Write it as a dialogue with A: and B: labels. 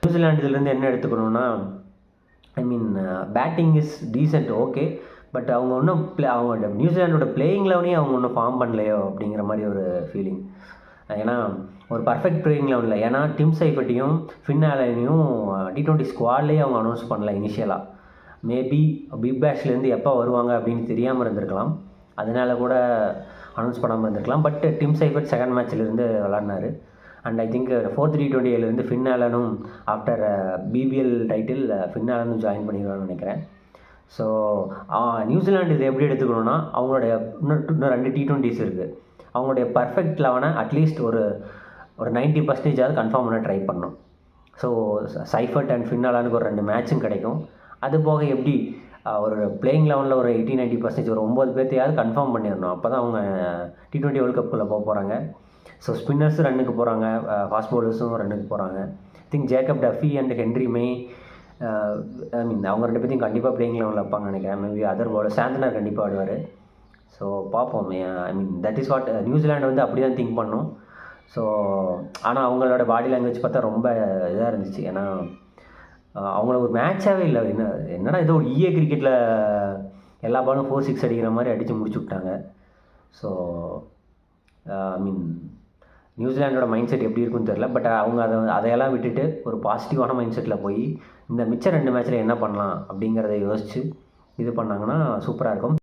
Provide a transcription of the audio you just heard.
A: New Zealand இதுலேருந்து என்ன எடுத்துக்கணும்னா, I mean batting is decent okay. But அவங்க இன்னும் அவங்க நியூசிலாண்டோட பிளேயிங் லெவனையும் அவங்க இன்னும் ஃபார்ம் பண்ணலையோ அப்படிங்கிற மாதிரி ஒரு ஃபீலிங். ஏன்னா ஒரு பர்ஃபெக்ட் பிளேயிங் லெவனில், ஏன்னா டிம் சைஃபர்ட்டையும் ஃபின் ஆலனையும் T20 ஸ்குவாட்லேயே அவங்க அனௌன்ஸ் பண்ணல இனிஷியலாக. மேபி பிக் பேஷ்லேருந்து எப்போ வருவாங்க அப்படின்னு தெரியாமல் இருந்திருக்கலாம், அதனால கூட அனௌன்ஸ் பண்ணாமல் இருந்திருக்கலாம். பட் டிம் சைஃபர்ட் செகண்ட் மேட்ச்லேருந்து விளாட்னாரு. And I think 4th T20 Finn ஆலனும் ஆஃப்டர் BBL டைட்டில் ஃபின் ஆலனும் ஜாயின் பண்ணிடுவான்னு நினைக்கிறேன். ஸோ நியூசிலாண்டு இது எப்படி எடுத்துக்கணுன்னா, அவங்களுடைய இன்னும் 2 T20s இருக்குது. அவங்களுடைய பர்ஃபெக்ட் லெவனை அட்லீஸ்ட் ஒரு 90% கன்ஃபார்ம் பண்ண ட்ரை பண்ணணும். ஸோ சைஃபர்ட் அண்ட் ஃபின் ஆலனுக்கு ஒரு 2 மேட்சும் கிடைக்கும். அது போக எப்படி ஒரு பிளேயிங் லெவனில் ஒரு 80-90% ஒரு 9 பேர்த்தையாவது கன்ஃபார்ம் பண்ணிடணும். அப்போ தான் அவங்க T20 வேர்ல்டு கப்புக்குள்ளே போகிறாங்க. ஸோ ஸ்பின்னர்ஸும் ரன்னுக்கு போகிறாங்க, ஃபாஸ்ட் பவுலர்ஸும் ரன்னுக்கு போகிறாங்க. I think Jacob Duffy and Henry may, I mean அவங்க 2 பேர்த்தையும் கண்டிப்பாக பிளேயிங் லெவனில் வைப்பாங்கன்னு நினைக்கிறேன். மேபி அதர் பவுலர் சாந்தனர் கண்டிப்பாக ஆடுவார். ஸோ பார்ப்போம். I mean that is what New Zealand அப்படி தான் திங்க் பண்ணும். ஸோ ஆனால் அவங்களோட பாடி லாங்குவேஜ் பார்த்தா ரொம்ப இதாக இருந்துச்சு. ஏன்னா அவங்கள ஒரு மேட்சாகவே இல்லை. என்னடா ஏதோ ஒரு கிரிக்கெட்டில் எல்லா பாலும் 4-6 அடிக்கிற மாதிரி அடித்து முடிச்சு விட்டாங்க. ஸோ ஐ மீன் நியூசிலாண்டோட மைண்ட் செட் எப்படி இருக்குன்னு தெரில. பட் அவங்க அதையெல்லாம் விட்டுட்டு ஒரு பாசிட்டிவான மைண்ட் செட்டில் போய் இந்த மிச்ச 2 மேட்ச்சில் என்ன பண்ணலாம் அப்படிங்கிறத யோசித்து இது பண்ணாங்கன்னா சூப்பராக இருக்கும்.